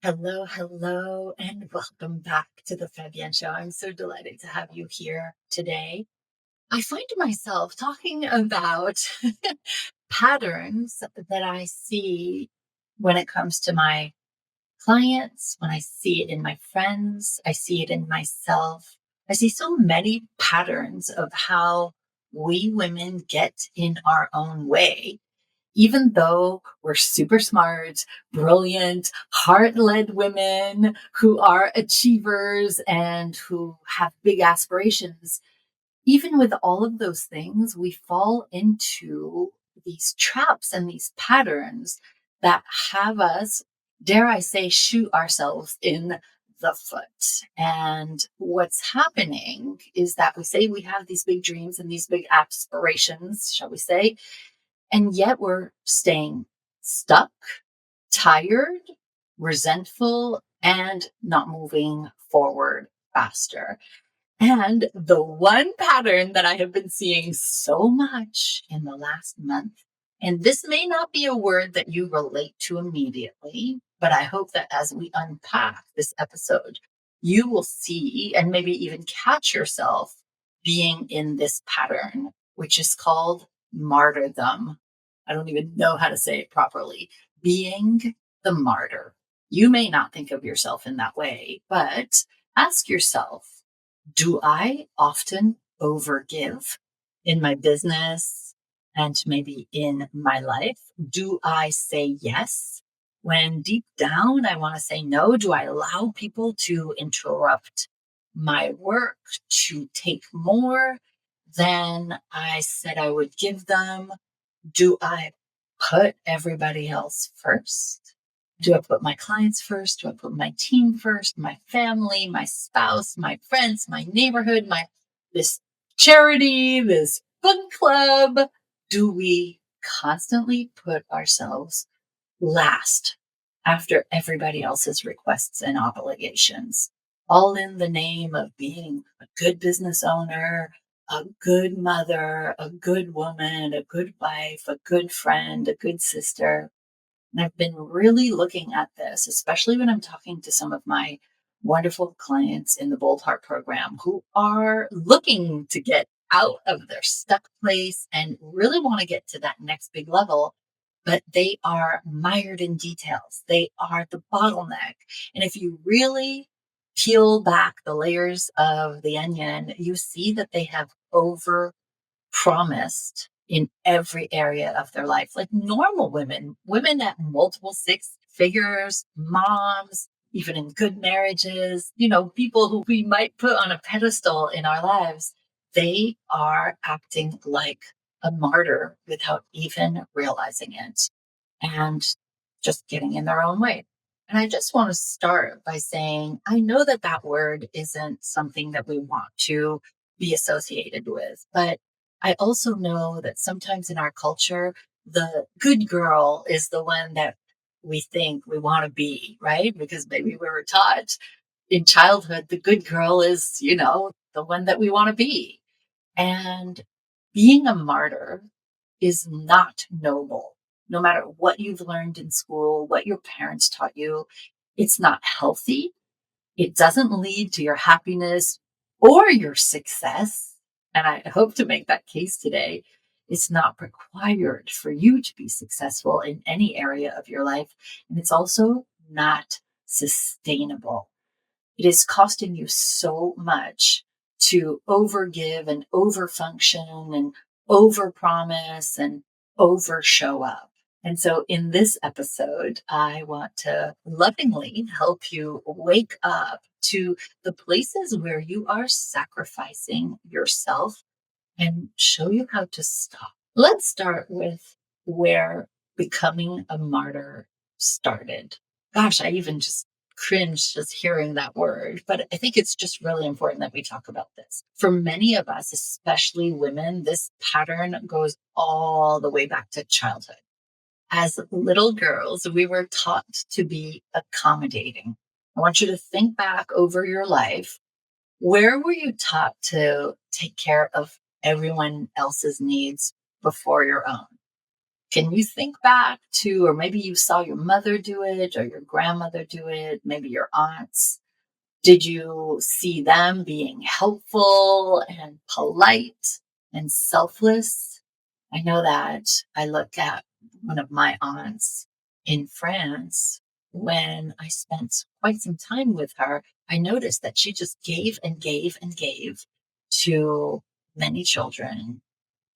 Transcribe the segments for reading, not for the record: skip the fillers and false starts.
Hello, hello, and welcome back to the Fabienne Show. I'm so delighted to have you here today. I find myself talking about patterns that I see when it comes to my clients, when I see it in my friends, I see it in myself. I see so many patterns of how we women get in our own way even though we're super smart, brilliant, heart-led women who are achievers and who have big aspirations, even with all of those things, we fall into these traps and these patterns that have us, dare I say, shoot ourselves in the foot. And what's happening is that we say we have these big dreams and these big aspirations, shall we say, and yet we're staying stuck, tired, resentful, and not moving forward faster. And the one pattern that I have been seeing so much in the last month, and this may not be a word that you relate to immediately, but I hope that as we unpack this episode, you will see and maybe even catch yourself being in this pattern, which is called martyrdom. I don't even know how to say it properly. Being the martyr. You may not think of yourself in that way, but ask yourself, do I often overgive in my business and maybe in my life? Do I say yes when deep down I want to say no? Do I allow people to interrupt my work, to take more than I said I would give them? Do I put everybody else first? Do I put my clients first? Do I put my team first? My family, my spouse, my friends, my neighborhood, this charity, this book club? Do we constantly put ourselves last after everybody else's requests and obligations, all in the name of being a good business owner, a good mother, a good woman, a good wife, a good friend, a good sister? And I've been really looking at this, especially when I'm talking to some of my wonderful clients in the Bold Heart program who are looking to get out of their stuck place and really want to get to that next big level, but they are mired in details. They are the bottleneck. And if you really peel back the layers of the onion, you see that they have over promised in every area of their life, like normal women, women at multiple six figures, moms, even in good marriages, people who we might put on a pedestal in our lives. They are acting like a martyr without even realizing it and just getting in their own way. And I just want to start by saying, I know that that word isn't something that we want to be associated with, but I also know that sometimes in our culture, the good girl is the one that we think we want to be, right? Because maybe we were taught in childhood, the good girl is, the one that we want to be. And being a martyr is not noble. No matter what you've learned in school, what your parents taught you, it's not healthy. It doesn't lead to your happiness or your success. And I hope to make that case today. It's not required for you to be successful in any area of your life. And it's also not sustainable. It is costing you so much to overgive and overfunction and overpromise and overshow up. And so in this episode, I want to lovingly help you wake up to the places where you are sacrificing yourself and show you how to stop. Let's start with where becoming a martyr started. Gosh, I even just cringe just hearing that word, but I think it's just really important that we talk about this. For many of us, especially women, this pattern goes all the way back to childhood. As little girls, we were taught to be accommodating. I want you to think back over your life. Where were you taught to take care of everyone else's needs before your own? Can you think back to, or maybe you saw your mother do it or your grandmother do it, maybe your aunts? Did you see them being helpful and polite and selfless? I know that I look at one of my aunts in France. When I spent quite some time with her, I noticed that she just gave and gave and gave to many children.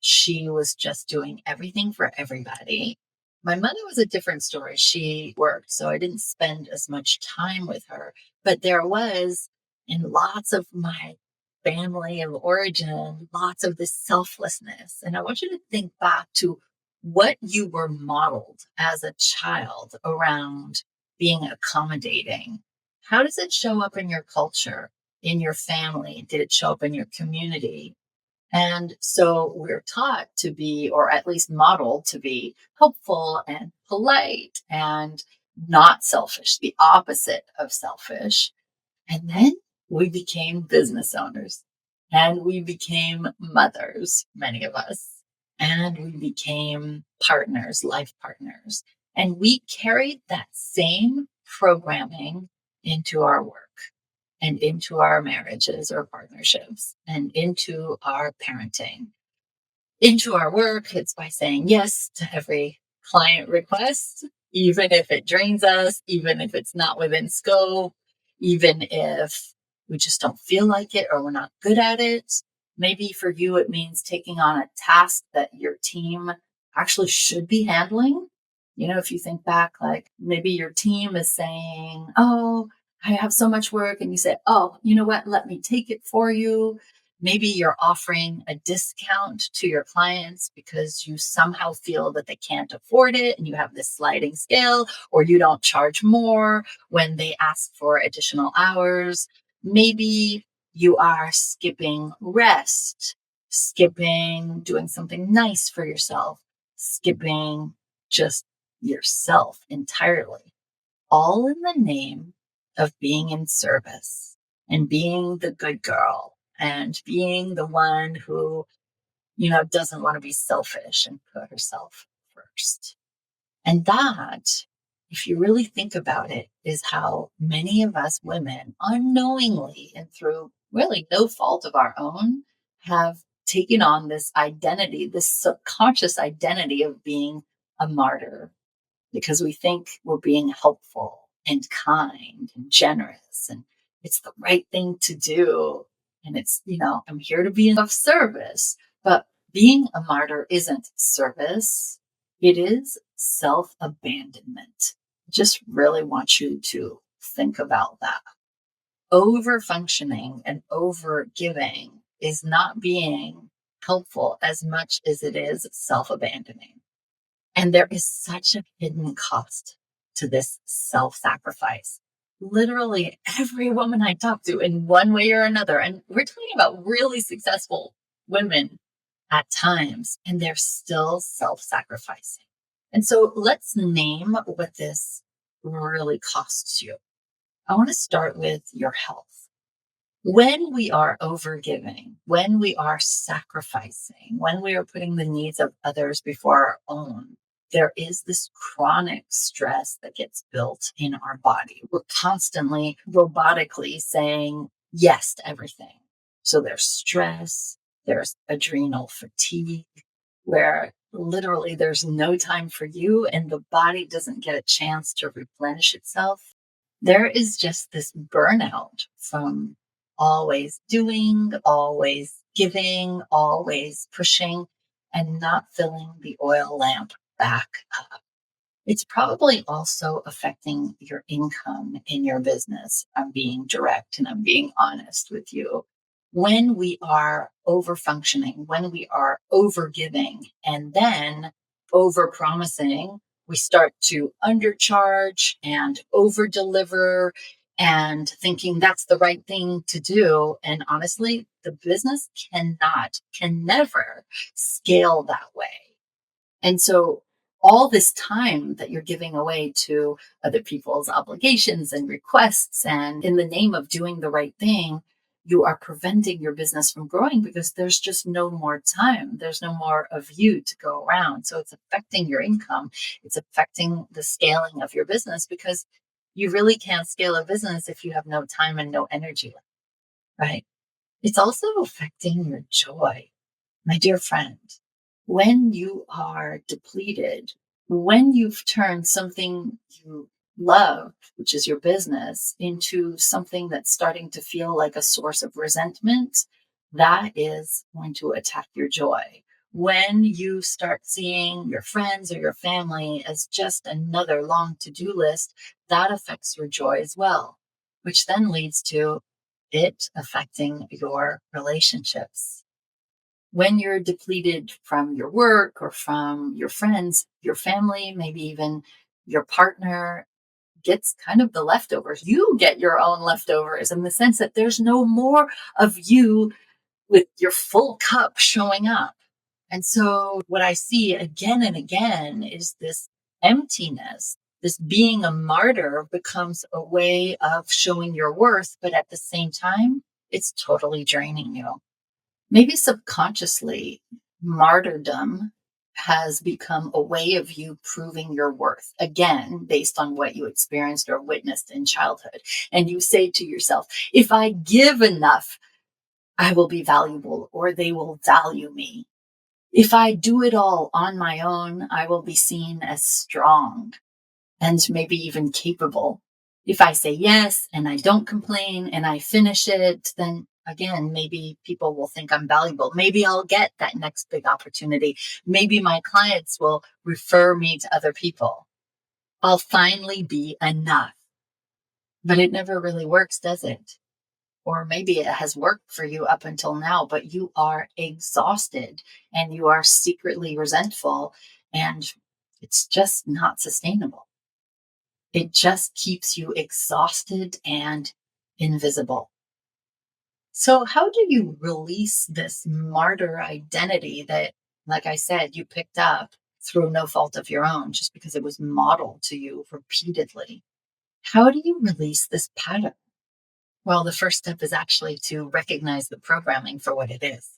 She was just doing everything for everybody. My mother was a different story. She worked, so I didn't spend as much time with her. But there was, in lots of my family of origin, lots of this selflessness. And I want you to think back to what you were modeled as a child around being accommodating. How does it show up in your culture, in your family? Did it show up in your community? And so we're taught to be, or at least modeled to be, helpful and polite and not selfish, the opposite of selfish. And then we became business owners and we became mothers, many of us, and we became partners, life partners. And we carried that same programming into our work and into our marriages or partnerships and into our parenting, into our work. It's by saying yes to every client request, even if it drains us, even if it's not within scope, even if we just don't feel like it or we're not good at it. Maybe for you, it means taking on a task that your team actually should be handling. You know, if you think back, like maybe your team is saying, oh, I have so much work. And you say, oh, you know what? Let me take it for you. Maybe you're offering a discount to your clients because you somehow feel that they can't afford it and you have this sliding scale, or you don't charge more when they ask for additional hours. Maybe you are skipping rest, skipping doing something nice for yourself, skipping just yourself entirely, all in the name of being in service and being the good girl and being the one who, doesn't want to be selfish and put herself first. And that, if you really think about it, is how many of us women unknowingly and through really no fault of our own have taken on this identity, this subconscious identity of being a martyr, because we think we're being helpful and kind and generous and it's the right thing to do. And it's, I'm here to be of service. But being a martyr isn't service, it is self abandonment. Just really want you to think about that. Over functioning and over giving is not being helpful as much as it is self abandoning. And there is such a hidden cost to this self sacrifice. Literally every woman I talk to in one way or another, and we're talking about really successful women at times, and they're still self sacrificing. And so let's name what this really costs you. I want to start with your health. When we are overgiving, when we are sacrificing, when we are putting the needs of others before our own, there is this chronic stress that gets built in our body. We're constantly robotically saying yes to everything. So there's stress, there's adrenal fatigue, where literally there's no time for you and the body doesn't get a chance to replenish itself. There is just this burnout from always doing, always giving, always pushing, and not filling the oil lamp back up. It's probably also affecting your income in your business. I'm being direct and I'm being honest with you. When we are over functioning, when we are over giving, and then over promising, we start to undercharge and over deliver and thinking that's the right thing to do. And honestly, the business can never scale that way. And so all this time that you're giving away to other people's obligations and requests and in the name of doing the right thing, you are preventing your business from growing because there's just no more time. There's no more of you to go around. So it's affecting your income. It's affecting the scaling of your business because you really can't scale a business if you have no time and no energy left, right? It's also affecting your joy. My dear friend, when you are depleted, when you've turned something you love, which is your business, into something that's starting to feel like a source of resentment, that is going to attack your joy. When you start seeing your friends or your family as just another long to-do list, that affects your joy as well, which then leads to it affecting your relationships. When you're depleted from your work or from your friends, your family, maybe even your partner gets kind of the leftovers. You get your own leftovers in the sense that there's no more of you with your full cup showing up. And so what I see again and again is this emptiness. This being a martyr becomes a way of showing your worth, but at the same time, it's totally draining you. Maybe subconsciously, martyrdom has become a way of you proving your worth, again, based on what you experienced or witnessed in childhood. And you say to yourself, if I give enough, I will be valuable or they will value me. If I do it all on my own, I will be seen as strong and maybe even capable. If I say yes and I don't complain and I finish it, then again, maybe people will think I'm valuable. Maybe I'll get that next big opportunity. Maybe my clients will refer me to other people. I'll finally be enough. But it never really works, does it? Or maybe it has worked for you up until now, but you are exhausted and you are secretly resentful, and it's just not sustainable. It just keeps you exhausted and invisible. So, how do you release this martyr identity that, like I said, you picked up through no fault of your own, just because it was modeled to you repeatedly? How do you release this pattern? Well, the first step is actually to recognize the programming for what it is.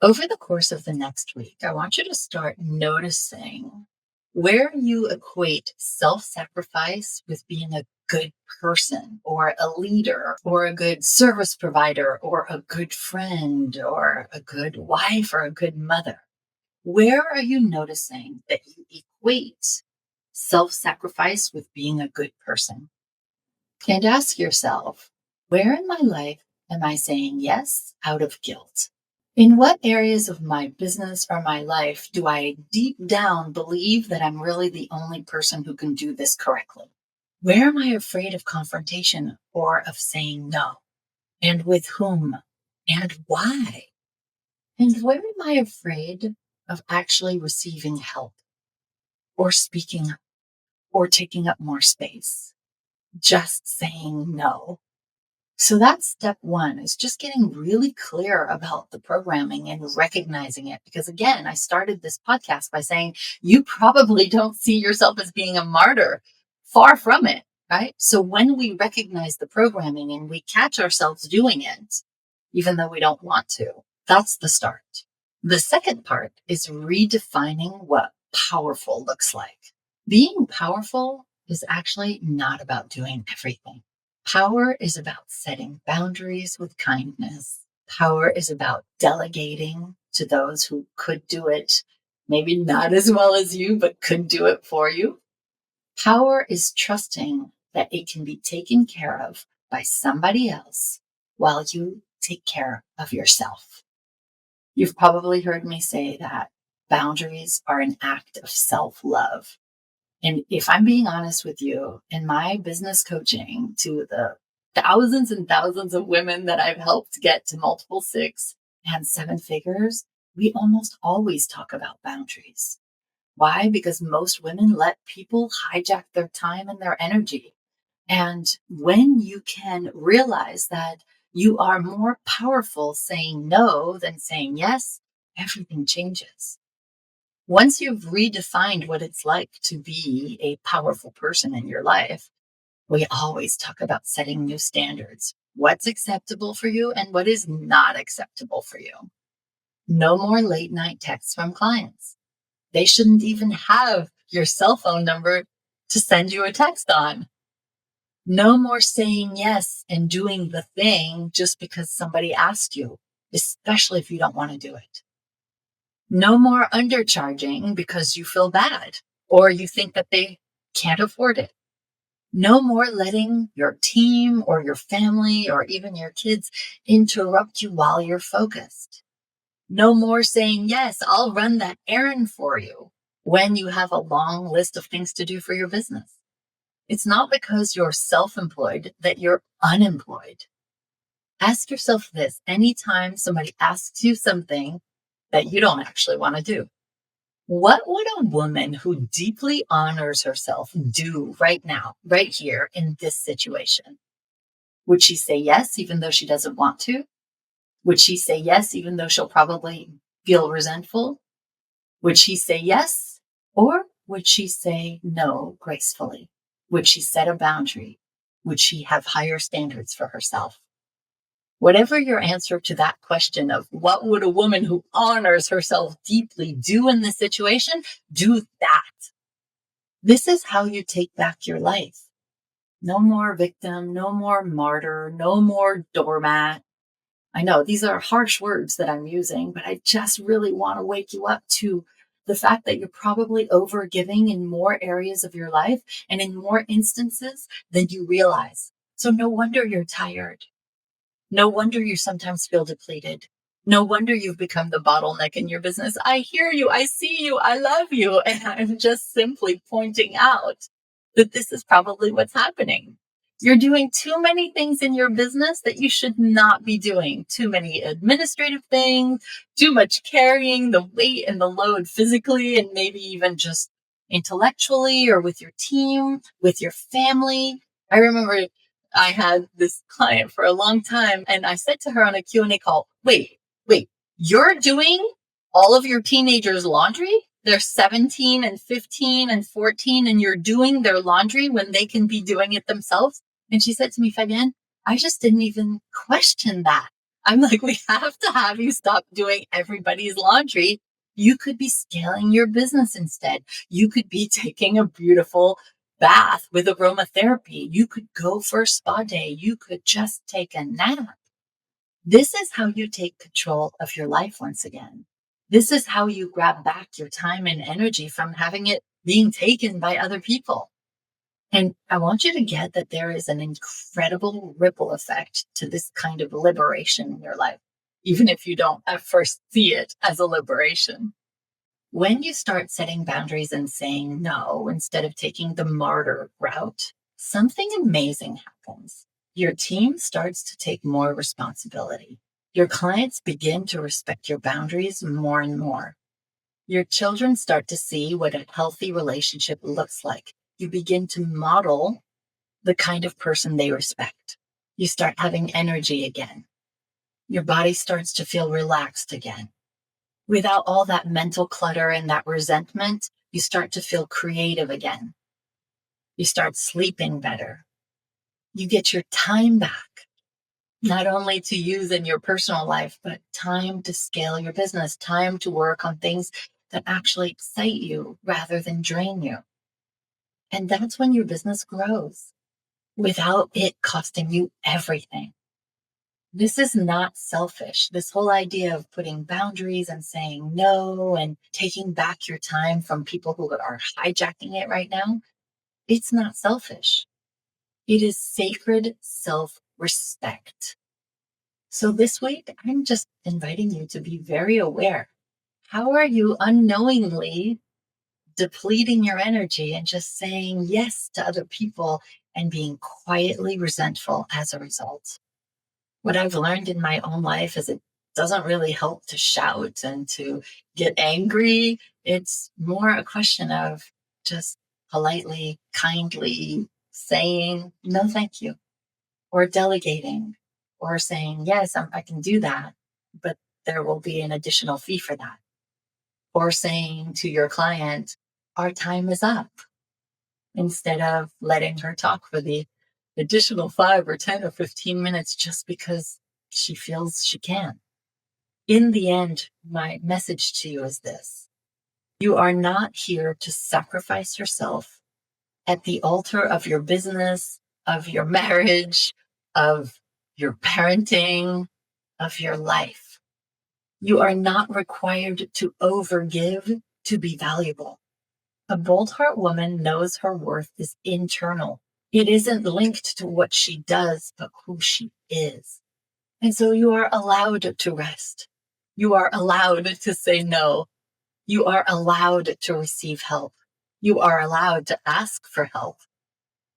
Over the course of the next week, I want you to start noticing where you equate self-sacrifice with being a good person or a leader or a good service provider or a good friend or a good wife or a good mother. Where are you noticing that you equate self-sacrifice with being a good person? And ask yourself, where in my life am I saying yes out of guilt? In what areas of my business or my life do I deep down believe that I'm really the only person who can do this correctly? Where am I afraid of confrontation or of saying no? And with whom? And why? And where am I afraid of actually receiving help or speaking up or taking up more space? Just saying no. So that's step one, is just getting really clear about the programming and recognizing it. Because again, I started this podcast by saying you probably don't see yourself as being a martyr. Far from it, right? So when we recognize the programming and we catch ourselves doing it, even though we don't want to, that's the start. The second part is redefining what powerful looks like. Being powerful is actually not about doing everything. Power is about setting boundaries with kindness. Power is about delegating to those who could do it, maybe not as well as you, but could do it for you. Power is trusting that it can be taken care of by somebody else while you take care of yourself. You've probably heard me say that boundaries are an act of self-love. And if I'm being honest with you, in my business coaching to the thousands and thousands of women that I've helped get to multiple 6 and 7 figures, we almost always talk about boundaries. Why? Because most women let people hijack their time and their energy. And when you can realize that you are more powerful saying no than saying yes, everything changes. Once you've redefined what it's like to be a powerful person in your life, we always talk about setting new standards. what's acceptable for you and what is not acceptable for you. No more late night texts from clients. They shouldn't even have your cell phone number to send you a text on. No more saying yes and doing the thing just because somebody asked you, especially if you don't want to do it. No more undercharging because you feel bad or you think that they can't afford it. No more letting your team or your family or even your kids interrupt you while you're focused. No more saying, yes, I'll run that errand for you when you have a long list of things to do for your business. It's not because you're self-employed that you're unemployed. Ask yourself this anytime somebody asks you something that you don't actually want to do. What would a woman who deeply honors herself do right now, right here in this situation? Would she say yes, even though she doesn't want to? Would she say yes, even though she'll probably feel resentful? Would she say yes? Or would she say no gracefully? Would she set a boundary? Would she have higher standards for herself? Whatever your answer to that question of what would a woman who honors herself deeply do in this situation, do that. This is how you take back your life. No more victim, no more martyr, no more doormat. I know these are harsh words that I'm using, but I just really want to wake you up to the fact that you're probably overgiving in more areas of your life and in more instances than you realize. So no wonder you're tired. No wonder you sometimes feel depleted. No wonder you've become the bottleneck in your business. I hear you. I see you. I love you. And I'm just simply pointing out that this is probably what's happening. You're doing too many things in your business that you should not be doing. Too many administrative things, too much carrying the weight and the load physically, and maybe even just intellectually or with your team, with your family. I remember I had this client for a long time, and I said to her on a Q&A call, wait, you're doing all of your teenagers' laundry? They're 17 and 15 and 14, and you're doing their laundry when they can be doing it themselves? And she said to me, Fabienne, I just didn't even question that. I'm like, we have to have you stop doing everybody's laundry. You could be scaling your business instead. You could be taking a beautiful bath with aromatherapy. You could go for a spa day. You could just take a nap. This is how you take control of your life once again. This is how you grab back your time and energy from having it being taken by other people. And I want you to get that there is an incredible ripple effect to this kind of liberation in your life, even if you don't at first see it as a liberation. When you start setting boundaries and saying no instead of taking the martyr route, something amazing happens. Your team starts to take more responsibility. Your clients begin to respect your boundaries more and more. Your children start to see what a healthy relationship looks like. You begin to model the kind of person they respect. You start having energy again. Your body starts to feel relaxed again. Without all that mental clutter and that resentment, you start to feel creative again. You start sleeping better. You get your time back, not only to use in your personal life, but time to scale your business, time to work on things that actually excite you rather than drain you. And that's when your business grows without it costing you everything. This is not selfish. This whole idea of putting boundaries and saying no and taking back your time from people who are hijacking it right now, it's not selfish. It is sacred self-respect. So this week, I'm just inviting you to be very aware. How are you unknowingly depleting your energy and just saying yes to other people and being quietly resentful as a result? What I've learned in my own life is it doesn't really help to shout and to get angry. It's more a question of just politely, kindly saying, no, thank you, or delegating, or saying, yes, I can do that, but there will be an additional fee for that. Or saying to your client, our time is up, instead of letting her talk for the additional 5 or 10 or 15 minutes just because she feels she can. In the end, my message to you is this: you are not here to sacrifice yourself at the altar of your business, of your marriage, of your parenting, of your life. You are not required to overgive to be valuable. A bold heart woman knows her worth is internal. It isn't linked to what she does, but who she is. And so you are allowed to rest. You are allowed to say no. You are allowed to receive help. You are allowed to ask for help.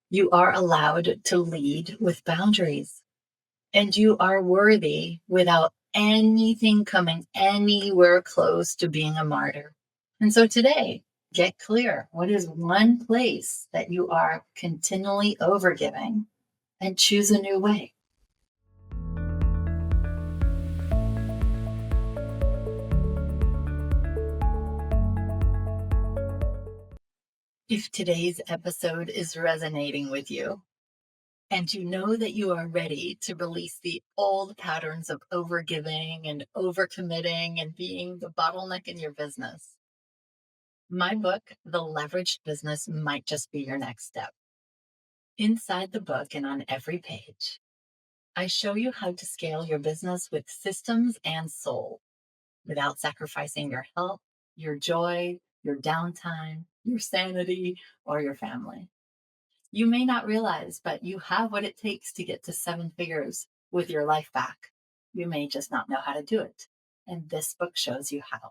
You are allowed to lead with boundaries. And you are worthy without anything coming anywhere close to being a martyr. And so today, get clear. What is one place that you are continually overgiving, and choose a new way? If today's episode is resonating with you, and you know that you are ready to release the old patterns of overgiving and overcommitting and being the bottleneck in your business, my book, The Leveraged Business, might just be your next step. Inside the book and on every page, I show you how to scale your business with systems and soul without sacrificing your health, your joy, your downtime, your sanity, or your family. You may not realize, but you have what it takes to get to 7 figures with your life back. You may just not know how to do it. And this book shows you how.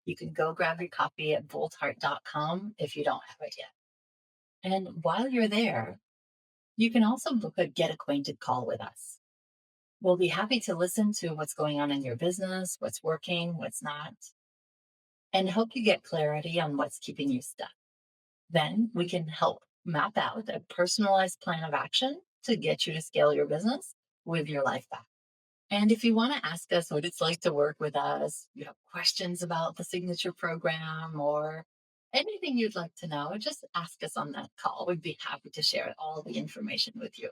You can go grab your copy at boldheart.com if you don't have it yet. And while you're there, you can also book a Get Acquainted call with us. We'll be happy to listen to what's going on in your business, what's working, what's not, and help you get clarity on what's keeping you stuck. Then we can help map out a personalized plan of action to get you to scale your business with your life back. And if you want to ask us what it's like to work with us, you have questions about the signature program or anything you'd like to know, just ask us on that call. We'd be happy to share all the information with you.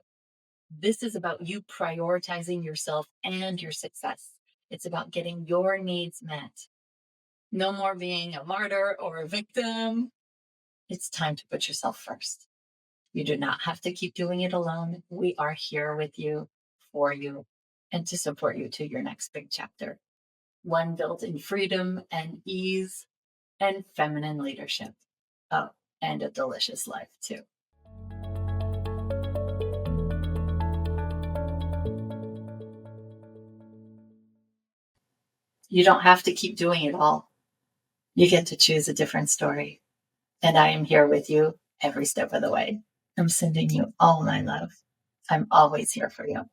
This is about you prioritizing yourself and your success. It's about getting your needs met. No more being a martyr or a victim. It's time to put yourself first. You do not have to keep doing it alone. We are here with you, for you, and to support you to your next big chapter. One built in freedom and ease and feminine leadership. Oh, and a delicious life too. You don't have to keep doing it all. You get to choose a different story. And I am here with you every step of the way. I'm sending you all my love. I'm always here for you.